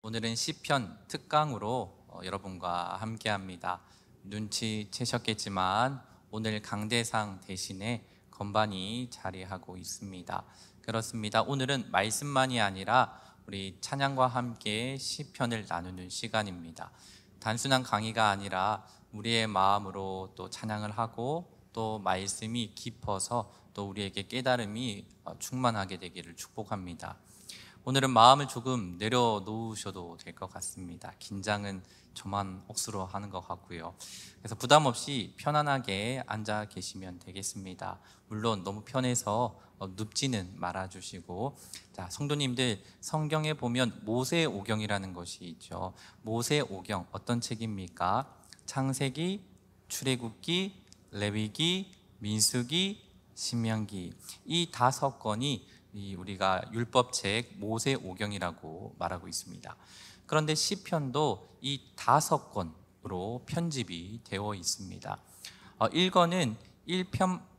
오늘은 시편 특강으로 여러분과 함께합니다. 눈치채셨겠지만 오늘 강대상 대신에 건반이 자리하고 있습니다. 그렇습니다. 오늘은 말씀만이 아니라 우리 찬양과 함께 시편을 나누는 시간입니다. 단순한 강의가 아니라 우리의 마음으로 또 찬양을 하고 또 말씀이 깊어서 또 우리에게 깨달음이 충만하게 되기를 축복합니다. 오늘은 마음을 조금 내려놓으셔도 될 것 같습니다. 긴장은 저만 억수로 하는 것 같고요. 그래서 부담 없이 편안하게 앉아 계시면 되겠습니다. 물론 너무 편해서 눕지는 말아주시고, 자, 성도님들, 성경에 보면 모세오경이라는 것이 있죠. 모세오경 어떤 책입니까? 창세기, 출애굽기, 레위기, 민수기, 신명기, 이 5권이 우리가 율법책 모세오경이라고 말하고 있습니다. 그런데 시편도 이 5권으로 편집이 되어 있습니다. 1권은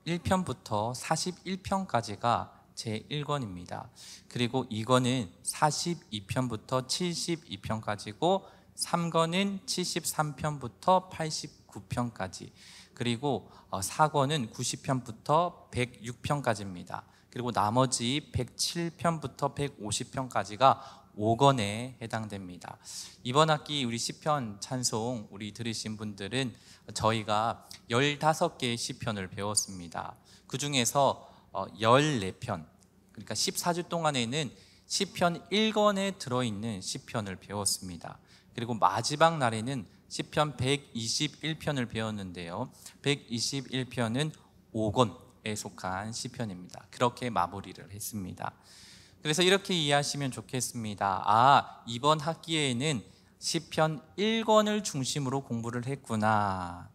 1편부터 41편까지가 제1권입니다. 그리고 2권은 42편부터 72편까지고 3권은 73편부터 89편까지, 그리고 4권은 90편부터 106편까지입니다. 그리고 나머지 107편부터 150편까지가 5권에 해당됩니다. 이번 학기 우리 시편 찬송 우리 들으신 분들은 저희가 15개의 시편을 배웠습니다. 그 중에서 14편, 그러니까 14주 동안에는 시편 1권에 들어있는 시편을 배웠습니다. 그리고 마지막 날에는 시편 121편을 배웠는데요, 121편은 5권에 속한 시편입니다. 그렇게 마무리를 했습니다. 그래서 이렇게 이해하시면 좋겠습니다. 이번 학기에는 시편 1권을 중심으로 공부를 했구나.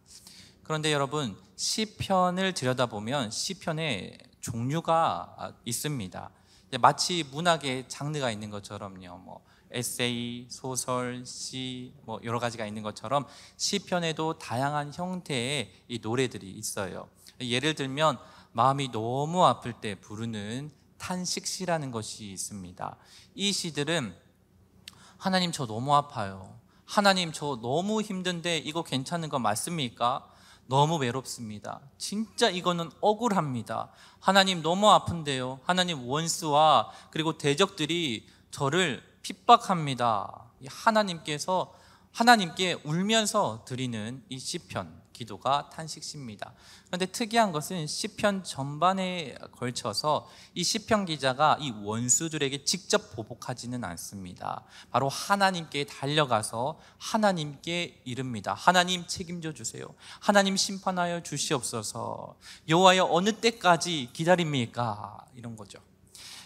그런데 여러분, 시편을 들여다보면 시편에 종류가 있습니다. 마치 문학의 장르가 있는 것처럼요, 에세이, 소설, 시, 여러 가지가 있는 것처럼 시편에도 다양한 형태의 이 노래들이 있어요. 예를 들면 마음이 너무 아플 때 부르는 탄식시라는 것이 있습니다. 이 시들은 하나님, 저 너무 아파요. 하나님, 저 너무 힘든데 이거 괜찮은 거 맞습니까? 너무 외롭습니다. 진짜 이거는 억울합니다. 하나님, 너무 아픈데요. 하나님, 원수와 그리고 대적들이 저를 핍박합니다. 하나님께 울면서 드리는 이 시편 기도가 탄식시입니다. 그런데 특이한 것은 시편 전반에 걸쳐서 이 시편 기자가 이 원수들에게 직접 보복하지는 않습니다. 바로 하나님께 달려가서 하나님께 이릅니다. 하나님, 책임져 주세요. 하나님, 심판하여 주시옵소서. 여호와여, 어느 때까지 기다립니까? 이런 거죠.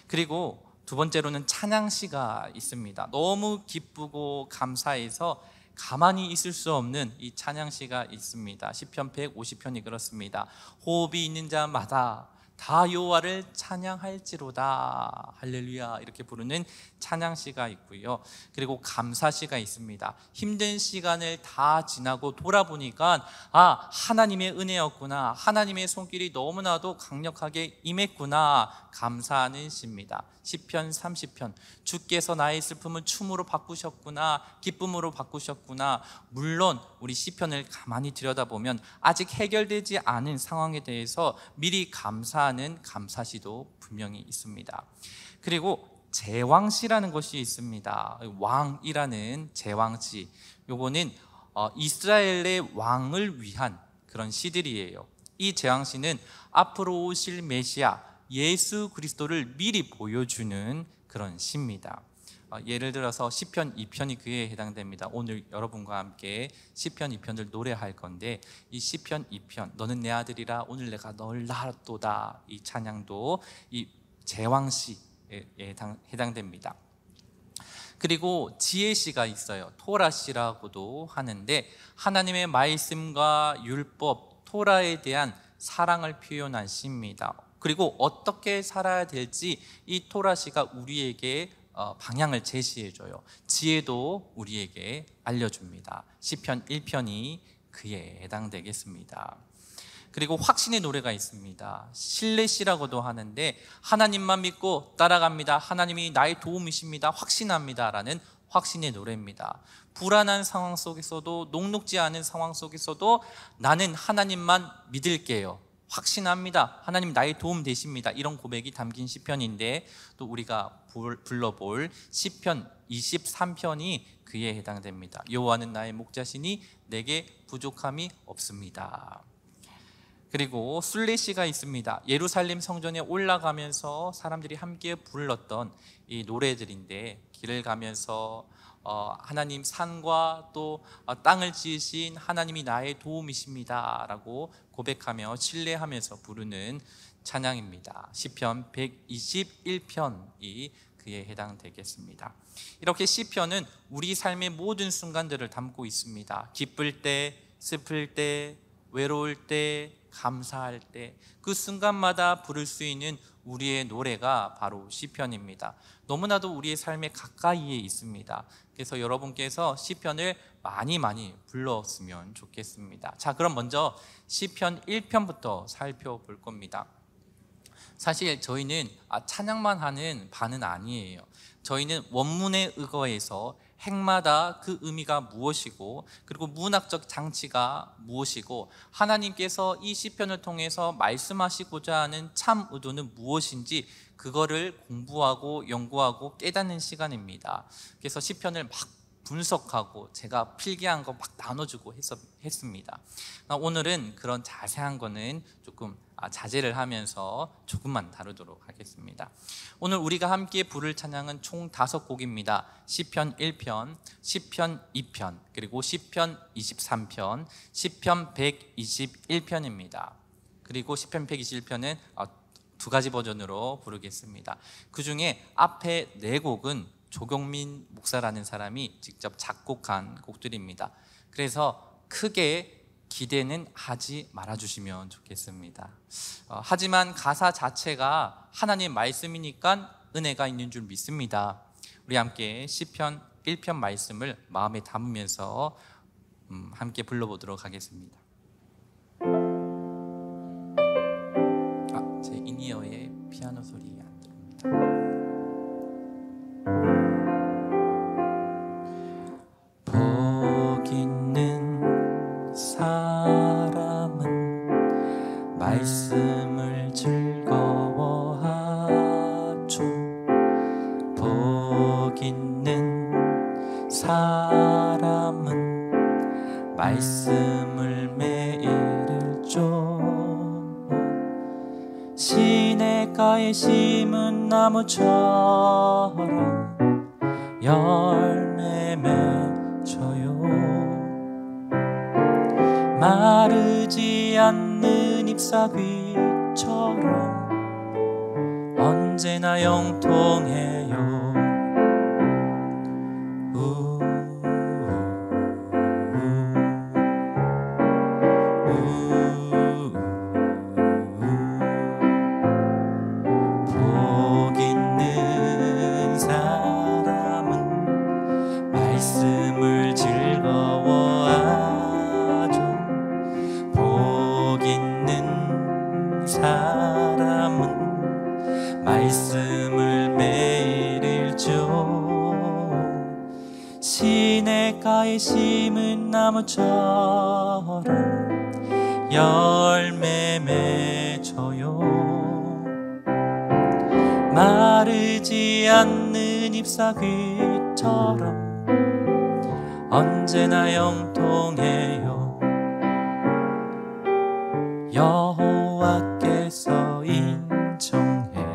그리고 두 번째로는 찬양시가 있습니다. 너무 기쁘고 감사해서 가만히 있을 수 없는 이 찬양시가 있습니다. 시편 150편이 그렇습니다. 호흡이 있는 자마다 다 여호와를 찬양할지로다, 할렐루야, 이렇게 부르는 찬양시가 있고요. 그리고 감사시가 있습니다. 힘든 시간을 다 지나고 돌아보니까 하나님의 은혜였구나, 하나님의 손길이 너무나도 강력하게 임했구나, 감사하는 시입니다. 시편 30편, 주께서 나의 슬픔을 춤으로 바꾸셨구나, 기쁨으로 바꾸셨구나. 물론 우리 시편을 가만히 들여다보면 아직 해결되지 않은 상황에 대해서 미리 감사하는 감사시도 분명히 있습니다. 그리고 제왕시라는 것이 있습니다. 왕이라는 제왕시, 요거는 이스라엘의 왕을 위한 그런 시들이에요. 이 제왕시는 앞으로 오실 메시아 예수 그리스도를 미리 보여주는 그런 시입니다. 예를 들어서 시편 2편이 그에 해당됩니다. 오늘 여러분과 함께 시편 2편을 노래할 건데, 이 시편 2편, 너는 내 아들이라 오늘 내가 널 낳았도다, 이 찬양도 이 제왕시에 해당됩니다. 그리고 지혜시가 있어요. 토라시라고도 하는데, 하나님의 말씀과 율법, 토라에 대한 사랑을 표현한 시입니다. 그리고 어떻게 살아야 될지 이 토라시가 우리에게 방향을 제시해줘요. 지혜도 우리에게 알려줍니다. 시편 1편이 그에 해당되겠습니다. 그리고 확신의 노래가 있습니다. 신뢰시라고도 하는데, 하나님만 믿고 따라갑니다, 하나님이 나의 도움이십니다, 확신합니다 라는 확신의 노래입니다. 불안한 상황 속에서도, 녹록지 않은 상황 속에서도 나는 하나님만 믿을게요, 확신합니다, 하나님 나의 도움 되십니다, 이런 고백이 담긴 시편인데, 또 우리가 불러볼 시편 23편이 그에 해당됩니다. 여호와는 나의 목자시니 내게 부족함이 없습니다. 그리고 순례시가 있습니다. 예루살렘 성전에 올라가면서 사람들이 함께 불렀던 이 노래들인데, 길을 가면서 하나님 산과 또 땅을 지으신 하나님이 나의 도움이십니다 라고 고백하며 신뢰하면서 부르는 찬양입니다. 시편 121편이 그에 해당되겠습니다. 이렇게 시편은 우리 삶의 모든 순간들을 담고 있습니다. 기쁠 때, 슬플 때, 외로울 때, 감사할 때, 그 순간마다 부를 수 있는 우리의 노래가 바로 시편입니다. 너무나도 우리의 삶에 가까이에 있습니다. 그래서 여러분께서 시편을 많이 불렀으면 좋겠습니다. 자, 그럼 먼저 시편 1편부터 살펴볼 겁니다. 사실 저희는 찬양만 하는 반은 아니에요. 저희는 원문에 의거해서 핵마다 그 의미가 무엇이고, 그리고 문학적 장치가 무엇이고, 하나님께서 이 시편을 통해서 말씀하시고자 하는 참 의도는 무엇인지 그거를 공부하고 연구하고 깨닫는 시간입니다. 그래서 시편을 막 분석하고 제가 필기한 거 막 나눠주고 했습니다. 오늘은 그런 자세한 거는 조금 자제를 하면서 조금만 다루도록 하겠습니다. 오늘 우리가 함께 부를 찬양은 총 5곡입니다. 시편 1편, 시편 2편, 그리고 시편 23편, 시편 121편입니다. 그리고 시편 121편은 두 가지 버전으로 부르겠습니다. 그 중에 앞에 4곡은 조경민 목사라는 사람이 직접 작곡한 곡들입니다. 그래서 크게 기대는 하지 말아주시면 좋겠습니다. 하지만 가사 자체가 하나님 말씀이니까 은혜가 있는 줄 믿습니다. 우리 함께 시편 1편 말씀을 마음에 담으면서 함께 불러보도록 하겠습니다. 제 인이어에 피아노 소리 안 들립니다. 사람은 말씀을 즐거워하죠. 복 있는 사람은 말씀을 매일 읽죠. 시냇가에 심은 나무처럼 열매 맺어요. 마르지 않는 잎사귀처럼 언제나 영통해요. 복 있는 사람은 말씀을 즐거워하죠. 복 있는 사람은 말씀을 매일 읽죠. 시냇가에 심은 나무처럼 열매 맺어요. 마르지 않는 잎사귀처럼 언제나 영통해요. 여호와께서 인정해,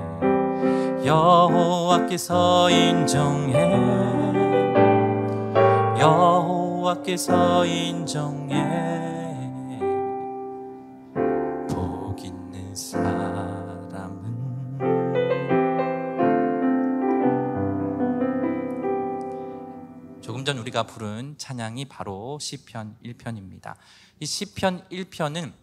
여호와께서 인정해, 여호와께서 인정해. 복 있는 사람은 조금 전 우리가 부른 찬양이 바로 시편 1편입니다. 이 시편 1편은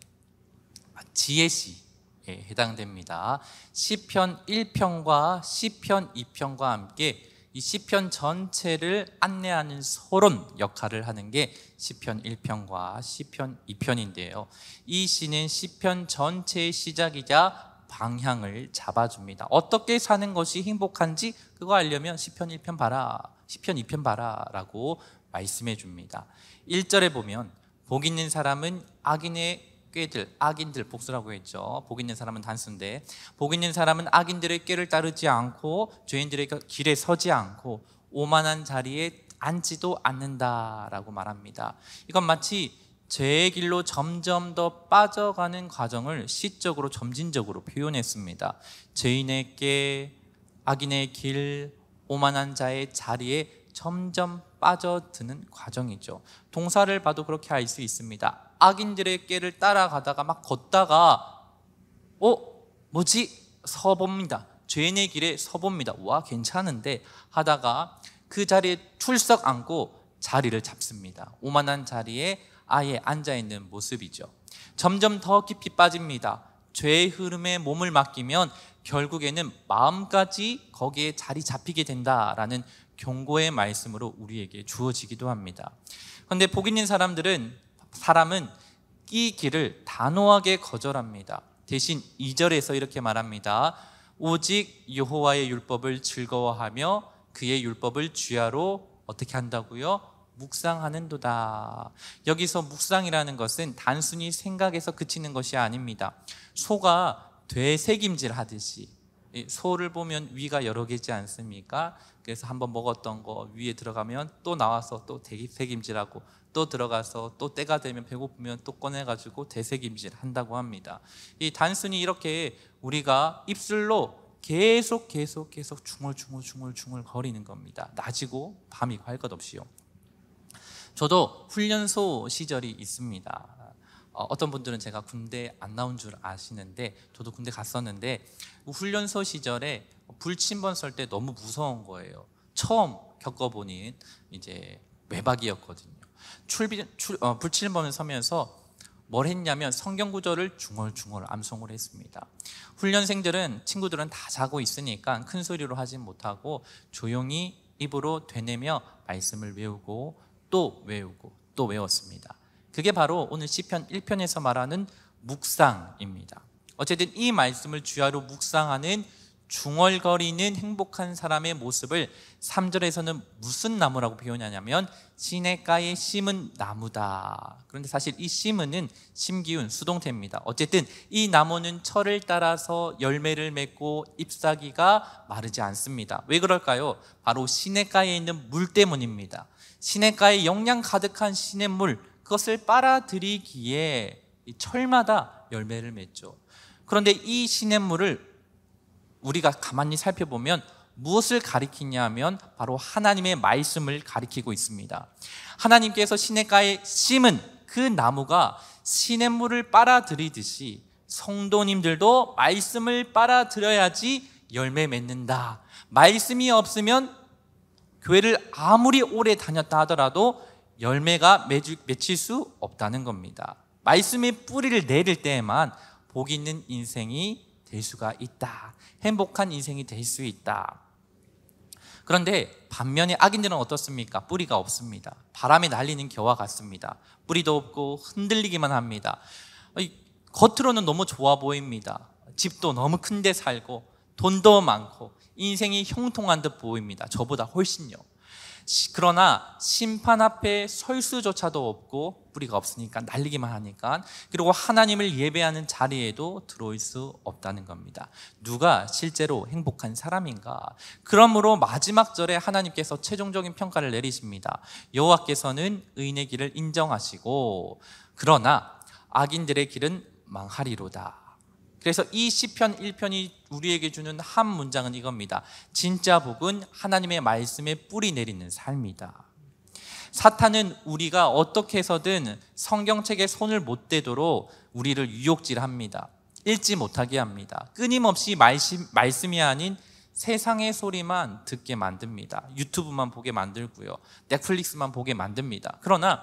지혜시에 해당됩니다. 시편 1편과 시편 2편과 함께 이 시편 전체를 안내하는 서론 역할을 하는 게 시편 1편과 시편 2편인데요. 이 시는 시편 전체의 시작이자 방향을 잡아줍니다. 어떻게 사는 것이 행복한지 그거 알려면 시편 1편 봐라, 시편 2편 봐라라고 말씀해 줍니다. 1절에 보면 복 있는 사람은 악인들 복수라고 했죠. 복 있는 사람은 단수인데, 복 있는 사람은 악인들의 꾀를 따르지 않고 죄인들의 길에 서지 않고 오만한 자리에 앉지도 않는다라고 말합니다. 이건 마치 죄의 길로 점점 더 빠져가는 과정을 시적으로 점진적으로 표현했습니다. 죄인의 꾀, 악인의 길, 오만한 자의 자리에 점점 빠져드는 과정이죠. 동사를 봐도 그렇게 알 수 있습니다. 악인들의 꾀를 따라가다가 막 걷다가 뭐지? 서봅니다. 죄인의 길에 서봅니다. 와, 괜찮은데 하다가 그 자리에 출석 앉고 자리를 잡습니다. 오만한 자리에 아예 앉아있는 모습이죠. 점점 더 깊이 빠집니다. 죄의 흐름에 몸을 맡기면 결국에는 마음까지 거기에 자리 잡히게 된다라는 경고의 말씀으로 우리에게 주어지기도 합니다. 그런데 복 있는 사람은 이 길을 단호하게 거절합니다. 대신 2절에서 이렇게 말합니다. 오직 여호와의 율법을 즐거워하며 그의 율법을 주야로 어떻게 한다고요? 묵상하는도다. 여기서 묵상이라는 것은 단순히 생각에서 그치는 것이 아닙니다. 소가 되새김질 하듯이, 소를 보면 위가 여러 개지 않습니까? 그래서 한번 먹었던 거 위에 들어가면 또 나와서 또 되새김질하고, 또 들어가서 또 때가 되면 배고프면 또 꺼내가지고 되새김질 한다고 합니다. 이 단순히 이렇게 우리가 입술로 계속 중얼중얼 거리는 겁니다. 낮이고 밤이 할 것 없이요. 저도 훈련소 시절이 있습니다. 어떤 분들은 제가 군대 안 나온 줄 아시는데, 저도 군대 갔었는데 훈련소 시절에 불침번 설 때 너무 무서운 거예요. 처음 겪어보는 이제 외박이었거든요. 불침번을 서면서 뭘 했냐면 성경 구절을 중얼중얼 암송을 했습니다. 훈련생들은, 친구들은 다 자고 있으니까 큰 소리로 하진 못하고 조용히 입으로 되뇌며 말씀을 외우고 또 외우고 또 외웠습니다. 그게 바로 오늘 시편 1편에서 말하는 묵상입니다. 어쨌든 이 말씀을 주야로 묵상하는 중얼거리는 행복한 사람의 모습을 3절에서는 무슨 나무라고 표현하냐면 시냇가에 심은 나무다. 그런데 사실 이 심은은 심기운 수동태입니다. 어쨌든 이 나무는 철을 따라서 열매를 맺고 잎사귀가 마르지 않습니다. 왜 그럴까요? 바로 시냇가에 있는 물 때문입니다. 시냇가에 영양 가득한 시냇물, 그것을 빨아들이기에 철마다 열매를 맺죠. 그런데 이 시냇물을 우리가 가만히 살펴보면 무엇을 가리키냐 하면 바로 하나님의 말씀을 가리키고 있습니다. 하나님께서 시냇가에 심은 그 나무가 시냇물을 빨아들이듯이 성도님들도 말씀을 빨아들여야지 열매 맺는다. 말씀이 없으면 교회를 아무리 오래 다녔다 하더라도 열매가 맺힐 수 없다는 겁니다. 말씀의 뿌리를 내릴 때에만 복 있는 인생이 될 수가 있다. 행복한 인생이 될 수 있다. 그런데 반면에 악인들은 어떻습니까? 뿌리가 없습니다. 바람에 날리는 겨와 같습니다. 뿌리도 없고 흔들리기만 합니다. 겉으로는 너무 좋아 보입니다. 집도 너무 큰 데 살고 돈도 많고 인생이 형통한 듯 보입니다. 저보다 훨씬요. 그러나 심판 앞에 설 수조차도 없고 뿌리가 없으니까 날리기만 하니까, 그리고 하나님을 예배하는 자리에도 들어올 수 없다는 겁니다. 누가 실제로 행복한 사람인가? 그러므로 마지막 절에 하나님께서 최종적인 평가를 내리십니다. 여호와께서는 의인의 길을 인정하시고 그러나 악인들의 길은 망하리로다. 그래서 이 시편 1편이 우리에게 주는 한 문장은 이겁니다. 진짜 복은 하나님의 말씀에 뿌리 내리는 삶이다. 사탄은 우리가 어떻게 해서든 성경책에 손을 못 대도록 우리를 유혹질합니다. 읽지 못하게 합니다. 끊임없이 말씀이 아닌 세상의 소리만 듣게 만듭니다. 유튜브만 보게 만들고요, 넷플릭스만 보게 만듭니다. 그러나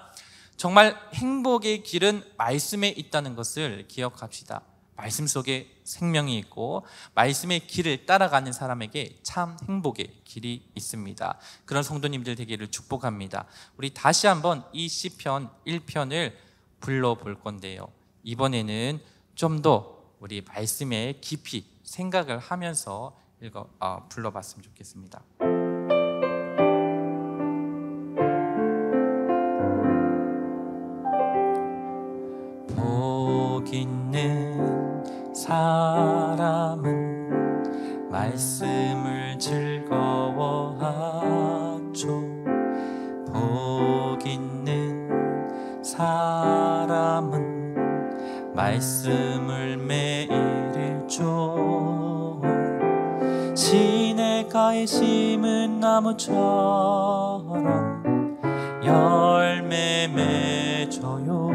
정말 행복의 길은 말씀에 있다는 것을 기억합시다. 말씀 속에 생명이 있고 말씀의 길을 따라가는 사람에게 참 행복의 길이 있습니다. 그런 성도님들 되기를 축복합니다. 우리 다시 한번 이 시편 1편을 불러볼 건데요, 이번에는 좀 더 우리 말씀에 깊이 생각을 하면서 불러봤으면 좋겠습니다. 사람은 말씀을 즐거워하죠. 복 있는 사람은 말씀을 매일 읽죠. 시냇가에 심은 나무처럼 열매 맺어요.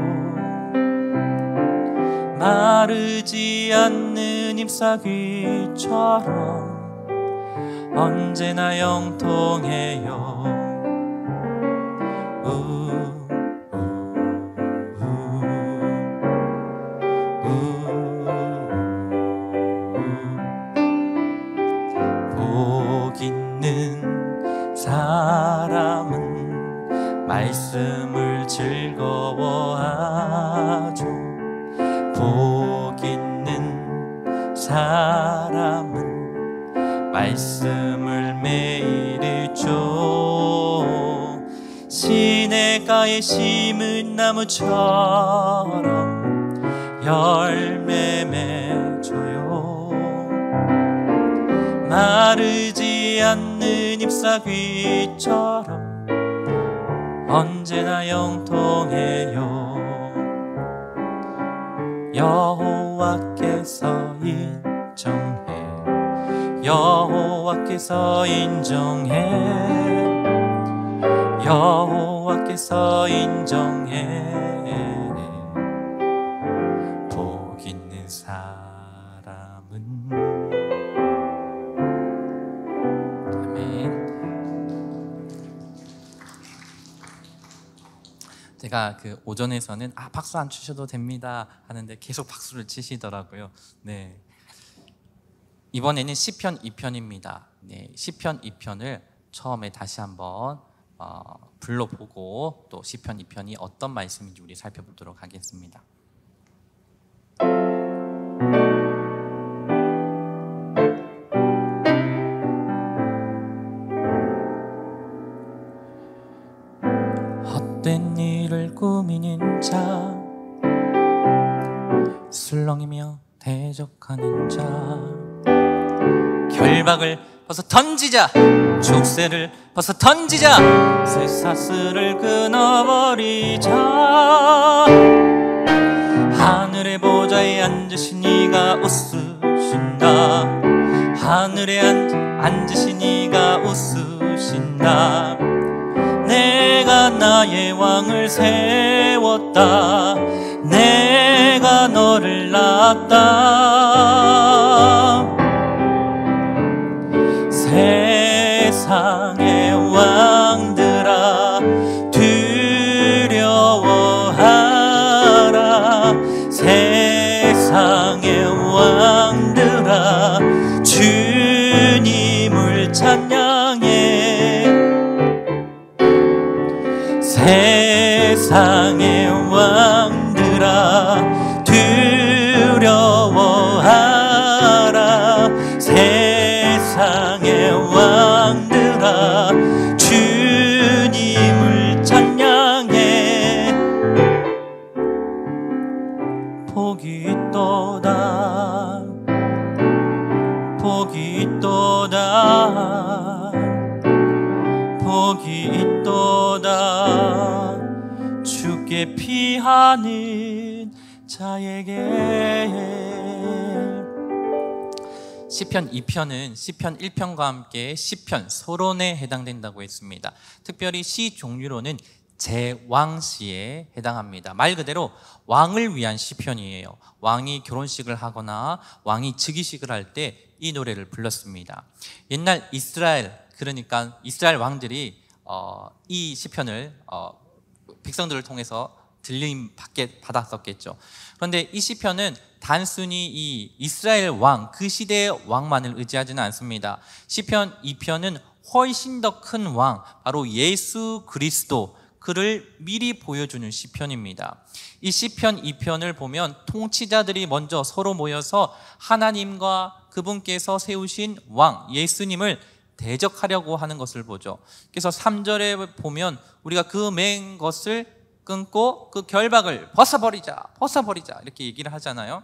마르지 않는 잎사귀처럼 언제나 영통해요. 복 있는 사람은 말씀을 즐거워하죠. 복 있는 사람은 말씀을 매일 읽죠. 시냇가에 심은 나무처럼 열매 맺어요. 마르지 않는 잎사귀처럼 언제나 영통해요. 여호와께서 인정해, 여호와께서 인정해, 여호와께서 인정해. 복 있는 사람은. 아멘. 제가 그 오전에서는 박수 안 치셔도 됩니다 하는데 계속 박수를 치시더라고요. 네. 이번에는 시편 2편입니다. 네, 시편 2편을 처음에 다시 한번 불러보고 또 시편 2편이 어떤 말씀인지 우리 살펴보도록 하겠습니다. 헛된 일을 꾸미는 자, 술렁이며 대적하는 자, 결박을 벗어 던지자, 족쇄를 벗어 던지자, 쇠사슬을 끊어버리자. 하늘의 보좌에 앉으신 이가 웃으신다. 하늘에 앉으신 이가 웃으신다. 내가 나의 왕을 세웠다. 내가 너를 낳았다. 세상의 왕들아 두려워하라. 세상의 왕들아 주님을 찬양해. 세상의 왕들아 두려워하라. 세상의 왕들아 주님을 찬양해. 복이 있도다. 복이 있도다. 복이 있도다. 주께 피하는 자에게. 시편 2편은 시편 1편과 함께 시편 서론에 해당된다고 했습니다. 특별히 시 종류로는 제왕시에 해당합니다. 말 그대로 왕을 위한 시편이에요. 왕이 결혼식을 하거나 왕이 즉위식을 할 때 이 노래를 불렀습니다. 옛날 이스라엘, 그러니까 이스라엘 왕들이 이 시편을 백성들을 통해서 들림 받았었겠죠. 그런데 이 시편은 단순히 이 이스라엘 왕, 그 시대의 왕만을 의지하지는 않습니다. 시편 2편은 훨씬 더 큰 왕, 바로 예수 그리스도, 그를 미리 보여주는 시편입니다. 이 시편 2편을 보면 통치자들이 먼저 서로 모여서 하나님과 그분께서 세우신 왕, 예수님을 대적하려고 하는 것을 보죠. 그래서 3절에 보면 우리가 그 맨 것을 끊고 그 결박을 벗어버리자 이렇게 얘기를 하잖아요.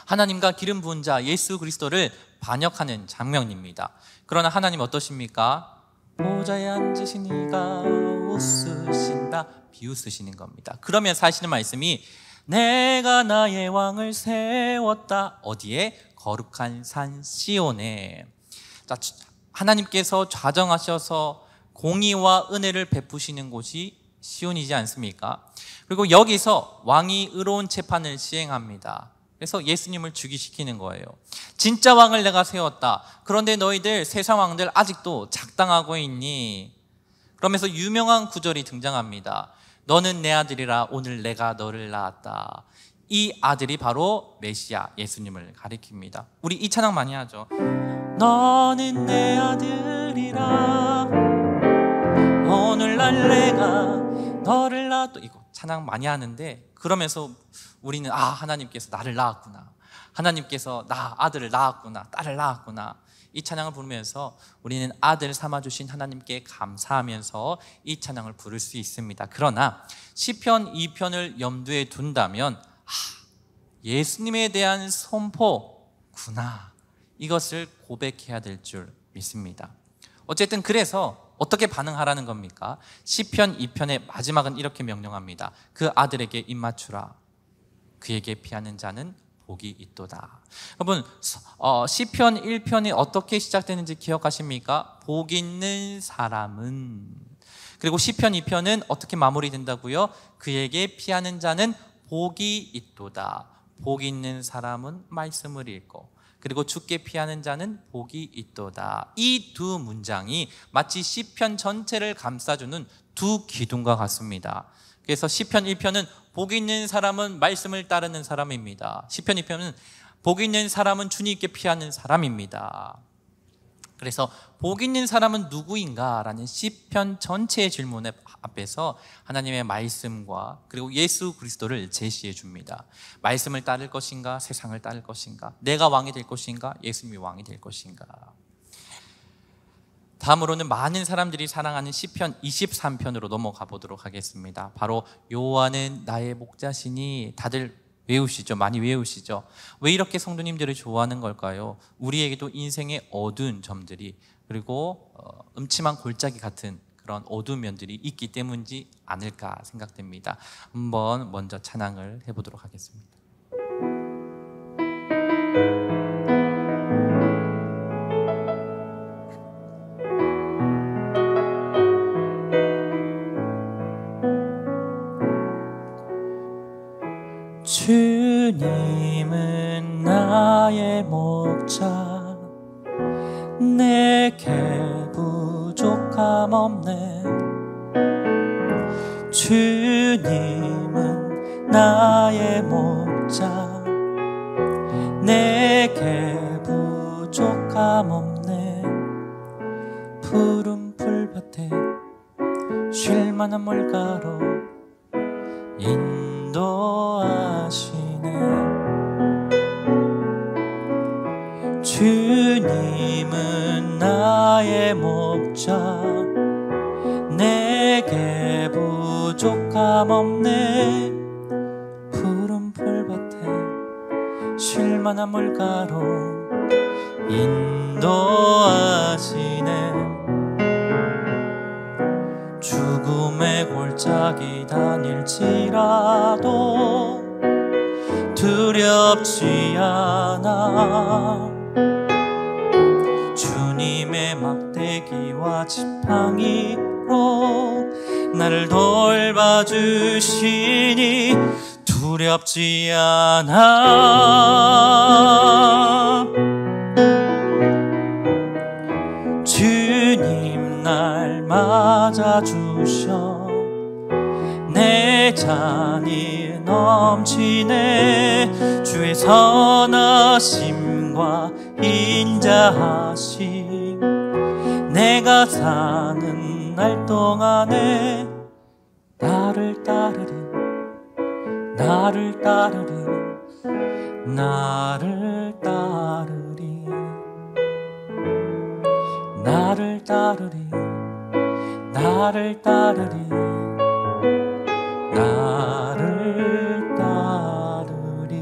하나님과 기름 부은 자 예수 그리스도를 반역하는 장면입니다. 그러나 하나님 어떠십니까? 보좌에 앉으신 이가 웃으신다, 비웃으시는 겁니다. 그러면서 하시는 말씀이 내가 나의 왕을 세웠다. 어디에? 거룩한 산 시온에. 자, 하나님께서 좌정하셔서 공의와 은혜를 베푸시는 곳이 시온이지 않습니까? 그리고 여기서 왕이 의로운 재판을 시행합니다. 그래서 예수님을 즉위시키는 거예요. 진짜 왕을 내가 세웠다. 그런데 너희들 세상 왕들 아직도 작당하고 있니? 그러면서 유명한 구절이 등장합니다. 너는 내 아들이라 오늘 내가 너를 낳았다. 이 아들이 바로 메시아 예수님을 가리킵니다. 우리 이 찬양 많이 하죠. 너는 내 아들이라 오늘날 내가 너를 낳았다. 이거 찬양 많이 하는데, 그러면서 우리는 하나님께서 나를 낳았구나, 하나님께서 나 아들을 낳았구나, 딸을 낳았구나, 이 찬양을 부르면서 우리는 아들 삼아주신 하나님께 감사하면서 이 찬양을 부를 수 있습니다. 그러나 시편 2편을 염두에 둔다면 예수님에 대한 선포구나, 이것을 고백해야 될 줄 믿습니다. 어쨌든 그래서 어떻게 반응하라는 겁니까? 시편 2편의 마지막은 이렇게 명령합니다. 그 아들에게 입맞추라. 그에게 피하는 자는 복이 있도다. 여러분, 시편 1편이 어떻게 시작되는지 기억하십니까? 복 있는 사람은. 그리고 시편 2편은 어떻게 마무리된다고요? 그에게 피하는 자는 복이 있도다. 복 있는 사람은 말씀을 읽고, 그리고 주께 피하는 자는 복이 있도다. 이 두 문장이 마치 시편 전체를 감싸주는 두 기둥과 같습니다. 그래서 시편 1편은 복 있는 사람은 말씀을 따르는 사람입니다. 시편 2편은 복 있는 사람은 주님께 피하는 사람입니다. 그래서 복 있는 사람은 누구인가? 라는 시편 전체의 질문 앞에서 하나님의 말씀과 그리고 예수 그리스도를 제시해 줍니다. 말씀을 따를 것인가? 세상을 따를 것인가? 내가 왕이 될 것인가? 예수님이 왕이 될 것인가? 다음으로는 많은 사람들이 사랑하는 시편 23편으로 넘어가 보도록 하겠습니다. 바로 여호와는 나의 목자시니. 다들 외우시죠? 많이 외우시죠? 왜 이렇게 성도님들을 좋아하는 걸까요? 우리에게도 인생의 어두운 점들이, 그리고 음침한 골짜기 같은 그런 어두운 면들이 있기 때문이지 않을까 생각됩니다. 한번 먼저 찬양을 해보도록 하겠습니다. 주님은 나의 목자, 내게 부족함 없네. 주님은 나의 목자, 내게 부족함 없네. 푸른 풀밭에 쉴만한 물가로 인도하시네. 주님은 나의 목자, 내게 부족함 없네. 푸른 풀밭에 쉴만한 물가로 인도하시네. 죽음의 골짜기 다닐지라도 두렵지 않아. 주님의 막대기와 지팡이로 나를 돌봐주시니 두렵지 않아. 주님 날 맞아주셔. 내 잔이 넘치네. 주의 선하심과 인자하심, 내가 사는 날 동안에 나를 따르리, 나를 따르리, 나를 따르리, 나를 따르리, 나를 따르리, 나를 따르리.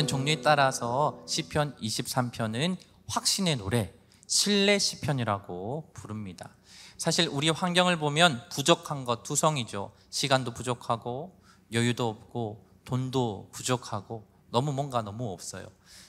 시편 종류에 따라서 시편 23편은 확신의 노래, 신뢰 시편이라고 부릅니다. 사실 우리 환경을 보면 부족한 것 투성이죠. 시간도 부족하고 여유도 없고 돈도 부족하고 너무 없어요.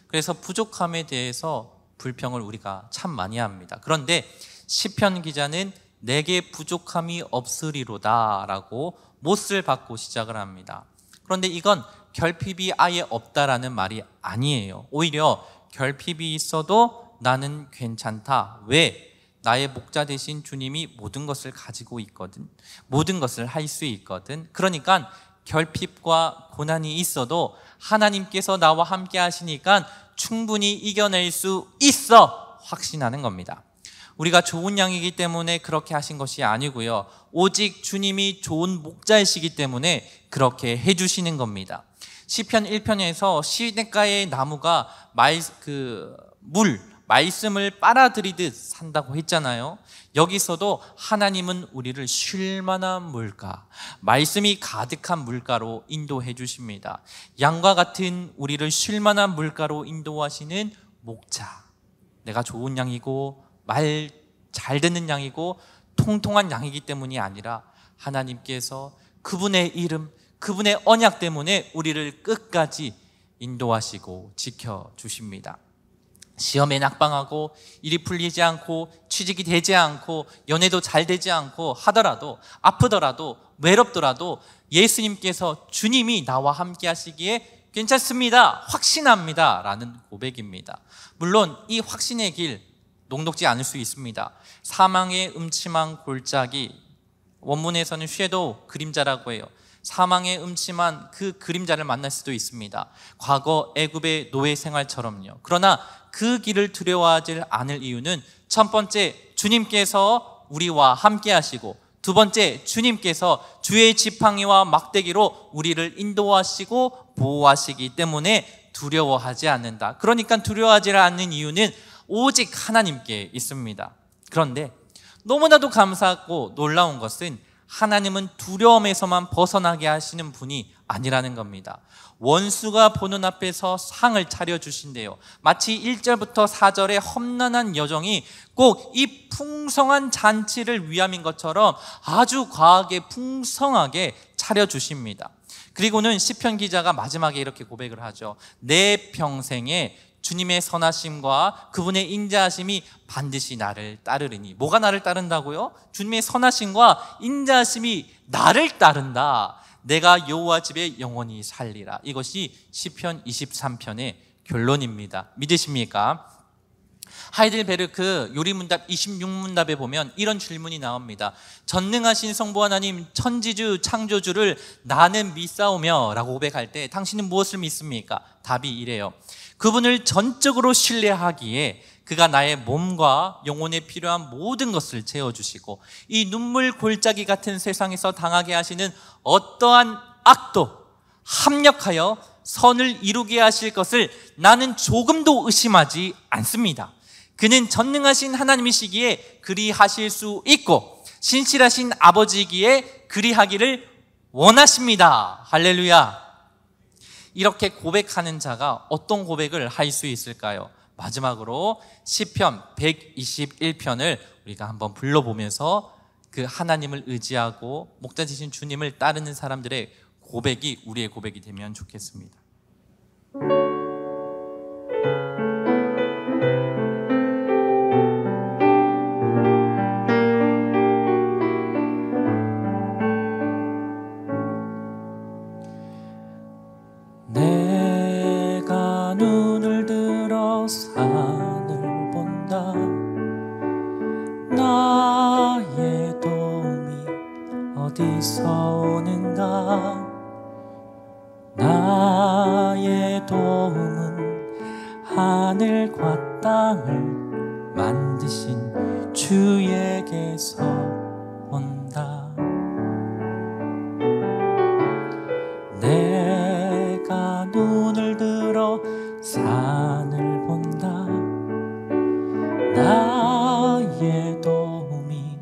그래서 부족함에 대해서 불평을 우리가 참 많이 합니다. 그런데 시편 기자는 내게 부족함이 없으리로다 라고 못을 받고 시작을 합니다. 그런데 이건 결핍이 아예 없다라는 말이 아니에요. 오히려 결핍이 있어도 나는 괜찮다. 왜? 나의 목자 되신 주님이 모든 것을 가지고 있거든. 모든 것을 할 수 있거든. 그러니까 결핍과 고난이 있어도 하나님께서 나와 함께 하시니까 충분히 이겨낼 수 있어 확신하는 겁니다. 우리가 좋은 양이기 때문에 그렇게 하신 것이 아니고요, 오직 주님이 좋은 목자이시기 때문에 그렇게 해주시는 겁니다. 시편 1편에서 시냇가의 나무가 말씀을 빨아들이듯 산다고 했잖아요. 여기서도 하나님은 우리를 쉴만한 물가, 말씀이 가득한 물가로 인도해 주십니다. 양과 같은 우리를 쉴만한 물가로 인도하시는 목자, 내가 좋은 양이고 말 잘 듣는 양이고 통통한 양이기 때문이 아니라 하나님께서 그분의 이름, 그분의 언약 때문에 우리를 끝까지 인도하시고 지켜주십니다. 시험에 낙방하고 일이 풀리지 않고 취직이 되지 않고 연애도 잘 되지 않고 하더라도, 아프더라도 외롭더라도 예수님께서 주님이 나와 함께 하시기에 괜찮습니다, 확신합니다 라는 고백입니다. 물론 이 확신의 길 녹록지 않을 수 있습니다. 사망의 음침한 골짜기, 원문에서는 섀도우, 그림자라고 해요. 사망의 음침한 그 그림자를 만날 수도 있습니다. 과거 애굽의 노예 생활처럼요. 그러나 그 길을 두려워하지 않을 이유는 첫 번째, 주님께서 우리와 함께 하시고, 두 번째, 주님께서 주의 지팡이와 막대기로 우리를 인도하시고 보호하시기 때문에 두려워하지 않는다. 그러니까 두려워하지 않는 이유는 오직 하나님께 있습니다. 그런데 너무나도 감사하고 놀라운 것은 하나님은 두려움에서만 벗어나게 하시는 분이 아니라는 겁니다. 원수가 보는 앞에서 상을 차려주신대요. 마치 1절부터 4절의 험난한 여정이 꼭 이 풍성한 잔치를 위함인 것처럼 아주 과하게 풍성하게 차려주십니다. 그리고는 시편 기자가 마지막에 이렇게 고백을 하죠. 내 평생에 주님의 선하심과 그분의 인자하심이 반드시 나를 따르리니. 뭐가 나를 따른다고요? 주님의 선하심과 인자하심이 나를 따른다. 내가 여호와 집에 영원히 살리라. 이것이 시편 23편의 결론입니다. 믿으십니까? 하이델베르크 요리문답 26문답에 보면 이런 질문이 나옵니다. 전능하신 성부 하나님, 천지주 창조주를 나는 믿사오며 라고 고백할 때 당신은 무엇을 믿습니까? 답이 이래요. 그분을 전적으로 신뢰하기에 그가 나의 몸과 영혼에 필요한 모든 것을 채워주시고, 이 눈물 골짜기 같은 세상에서 당하게 하시는 어떠한 악도 합력하여 선을 이루게 하실 것을 나는 조금도 의심하지 않습니다. 그는 전능하신 하나님이시기에 그리하실 수 있고 신실하신 아버지이기에 그리하기를 원하십니다. 할렐루야. 이렇게 고백하는 자가 어떤 고백을 할 수 있을까요? 마지막으로 시편 121편을 우리가 한번 불러보면서 그 하나님을 의지하고 목자 되신 주님을 따르는 사람들의 고백이 우리의 고백이 되면 좋겠습니다. 내가 눈을 들어 산을 본다. 나의 도움이 어디서 오는가? 나의 도움은 하늘과 땅을 만드신 주에게서 온다. 내가 눈을 들어 산을 본다. 나의 도움이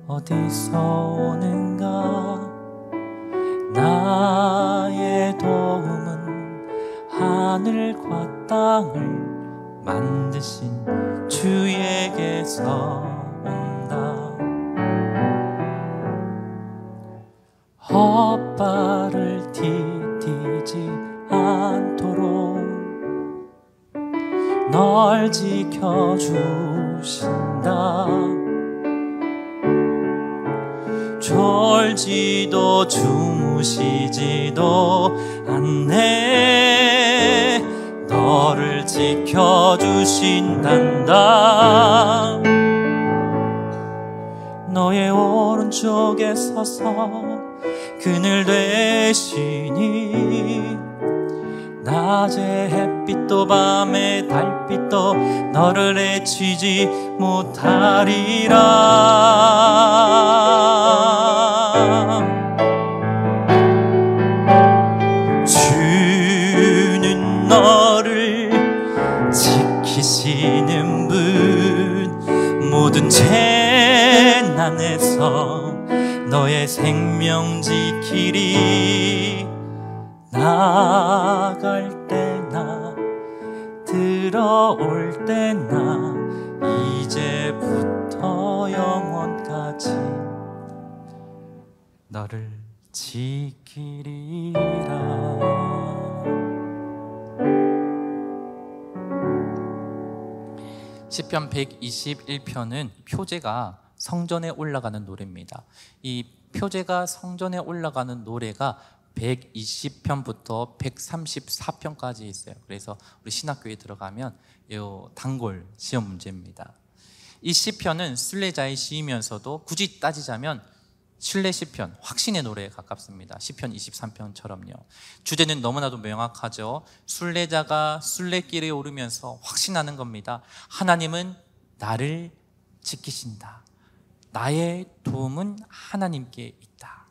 어디서 오는가? 나의 도움은 하늘과 땅을 만드신 주에게서 온다. 헛발을 디디지 않도록 널 지켜주신다. 졸지도 주무시지도 않네. 너를 지켜주신단다. 너의 오른쪽에 서서 그늘 되시니 낮의 햇빛도 밤의 달빛도 너를 해치지 못하리라. 주는 너를 지키시는 분, 모든 재난에서 너의 생명 지키리. 나갈 때나 들어올 때나 이제부터 영원까지 너를 지키리라. 시편 121편은 표제가 성전에 올라가는 노래입니다. 이 표제가 성전에 올라가는 노래가 120편부터 134편까지 있어요. 그래서 우리 신학교에 들어가면 이 단골 시험 문제입니다. 이 시편은 순례자의 시이면서도 굳이 따지자면 신뢰 시편, 확신의 노래에 가깝습니다. 시편 23편처럼요. 주제는 너무나도 명확하죠. 순례자가 순례길에 오르면서 확신하는 겁니다. 하나님은 나를 지키신다. 나의 도움은 하나님께 있다.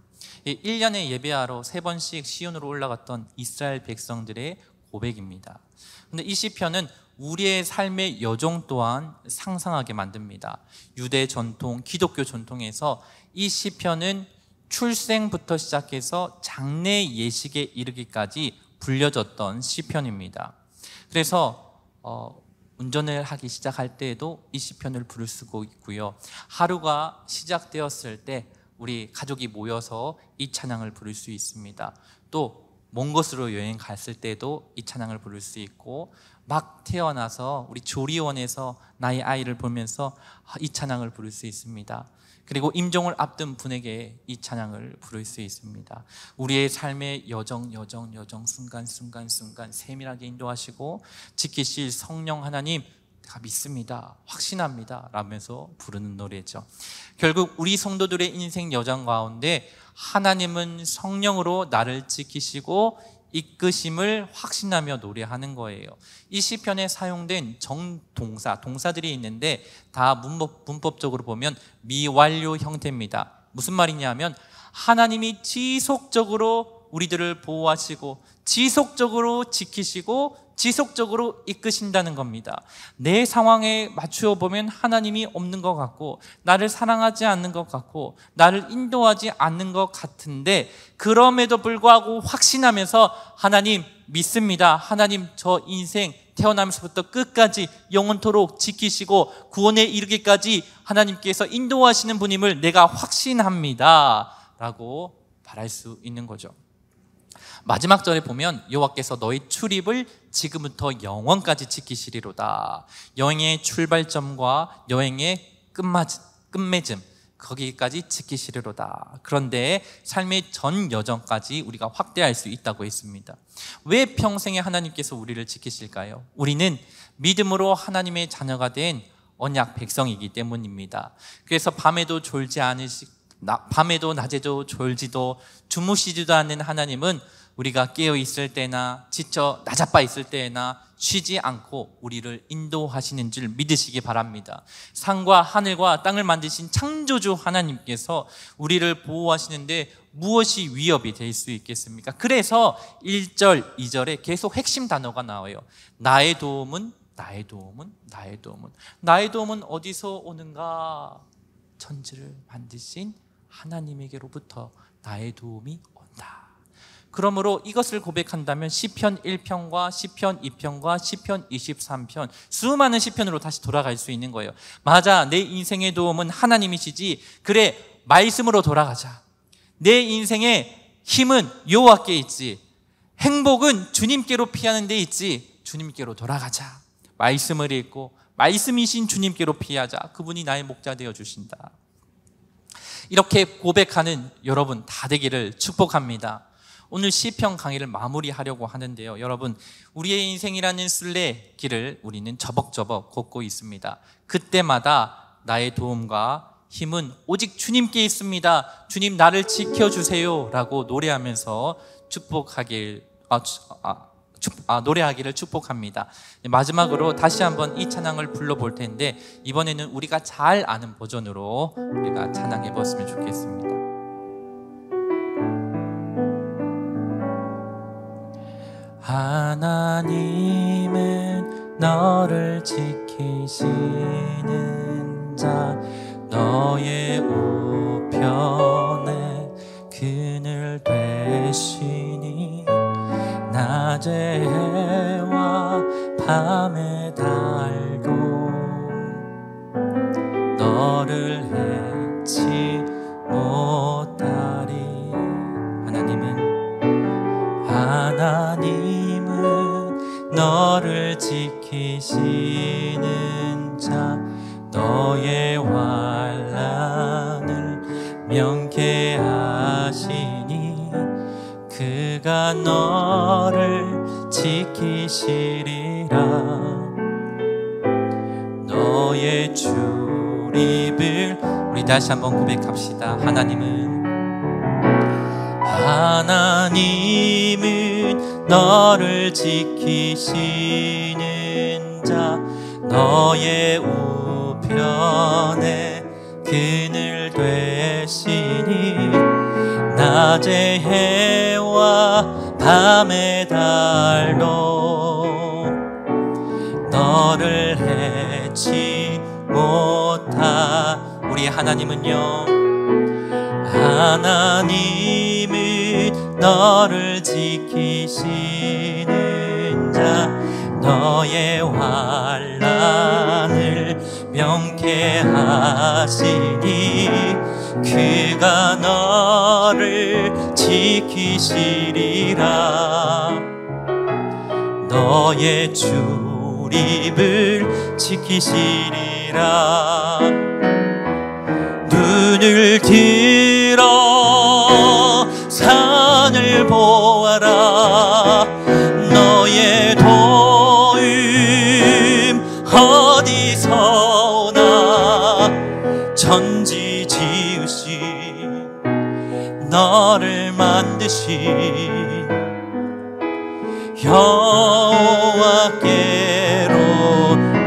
1년에 예배하러 3번씩 시온으로 올라갔던 이스라엘 백성들의 고백입니다. 그런데 이 시편은 우리의 삶의 여정 또한 상상하게 만듭니다. 유대 전통, 기독교 전통에서 이 시편은 출생부터 시작해서 장래 예식에 이르기까지 불려졌던 시편입니다. 그래서 운전을 하기 시작할 때에도 이 시편을 부를 수가 있고요. 하루가 시작되었을 때 우리 가족이 모여서 이 찬양을 부를 수 있습니다. 또 먼 곳으로 여행 갔을 때도 이 찬양을 부를 수 있고, 막 태어나서 우리 조리원에서 나의 아이를 보면서 이 찬양을 부를 수 있습니다. 그리고 임종을 앞둔 분에게 이 찬양을 부를 수 있습니다. 우리의 삶의 여정 순간 세밀하게 인도하시고 지키실 성령 하나님 다 믿습니다, 확신합니다 라면서 부르는 노래죠. 결국 우리 성도들의 인생 여정 가운데 하나님은 성령으로 나를 지키시고 이끄심을 확신하며 노래하는 거예요. 이 시편에 사용된 정동사, 동사들이 있는데 다 문법적으로 보면 미완료 형태입니다. 무슨 말이냐면 하나님이 지속적으로 우리들을 보호하시고 지속적으로 지키시고 지속적으로 이끄신다는 겁니다. 내 상황에 맞추어 보면 하나님이 없는 것 같고 나를 사랑하지 않는 것 같고 나를 인도하지 않는 것 같은데, 그럼에도 불구하고 확신하면서 하나님 믿습니다, 하나님 저 인생 태어나면서부터 끝까지 영원토록 지키시고 구원에 이르기까지 하나님께서 인도하시는 분임을 내가 확신합니다 라고 말할 수 있는 거죠. 마지막 절에 보면 여호와께서 너의 출입을 지금부터 영원까지 지키시리로다. 여행의 출발점과 여행의 끝맺음 거기까지 지키시리로다. 그런데 삶의 전 여정까지 우리가 확대할 수 있다고 했습니다. 왜 평생에 하나님께서 우리를 지키실까요? 우리는 믿음으로 하나님의 자녀가 된 언약 백성이기 때문입니다. 그래서 밤에도 낮에도 졸지도 주무시지도 않는 하나님은 우리가 깨어 있을 때나 지쳐 나자빠 있을 때나 쉬지 않고 우리를 인도하시는 줄 믿으시기 바랍니다. 산과 하늘과 땅을 만드신 창조주 하나님께서 우리를 보호하시는데 무엇이 위협이 될 수 있겠습니까? 그래서 1절, 2절에 계속 핵심 단어가 나와요. 나의 도움은 어디서 오는가? 천지를 만드신 하나님에게로부터 나의 도움이 온다. 그러므로 이것을 고백한다면 시편 1편과 시편 2편과 시편 23편 수많은 시편으로 다시 돌아갈 수 있는 거예요. 맞아, 내 인생의 도움은 하나님이시지. 그래, 말씀으로 돌아가자. 내 인생의 힘은 여호와께 있지. 행복은 주님께로 피하는 데 있지. 주님께로 돌아가자. 말씀을 읽고 말씀이신 주님께로 피하자. 그분이 나의 목자 되어 주신다. 이렇게 고백하는 여러분 다 되기를 축복합니다. 오늘 시편 강의를 마무리하려고 하는데요, 여러분, 우리의 인생이라는 순례길을 우리는 저벅저벅 걷고 있습니다. 그때마다 나의 도움과 힘은 오직 주님께 있습니다. 주님 나를 지켜주세요 라고 노래하면서 노래하기를 축복합니다. 마지막으로 다시 한번 이 찬양을 불러볼 텐데, 이번에는 우리가 잘 아는 버전으로 우리가 찬양해 봤으면 좋겠습니다. 하나님은 너를 지키시는 자, 너의 우편에 그늘 되시니 낮의 해와 밤의 달도 너를 해치 못하리. 하나님은 너를 지키시는 자, 너의 환난을 명케 하시니 그가 너를 지키시리라. 너의 출입을 우리 다시 한번 고백합시다. 하나님은 너를 지키시는 자, 너의 우편에 그늘 되시니 낮의 해와 밤의 달도 너를 해치 못하. 우리 하나님은요, 하나님은 너를 지키시는 자, 너의 환난을 명케 하시니 그가 너를 지키시리라. 너의 출입을 지키시리라. 눈을 들어 산을 보아라. 너의 도움 어디서 오나. 천지 지으신 너를 만드신 여호와께로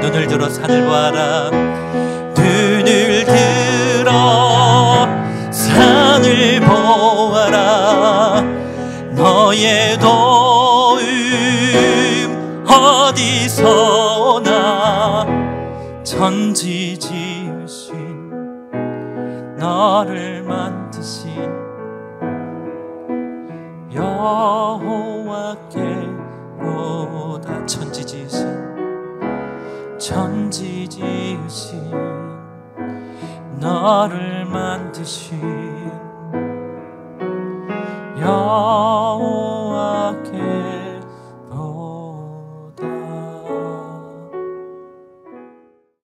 눈을 들어 산을 보아라. 눈을 들어 산을 보아라. 너의 도움 어디서 오나. 천지 지으신 너를 만드신 여호와께로다. 천지 지으신 너를 만드신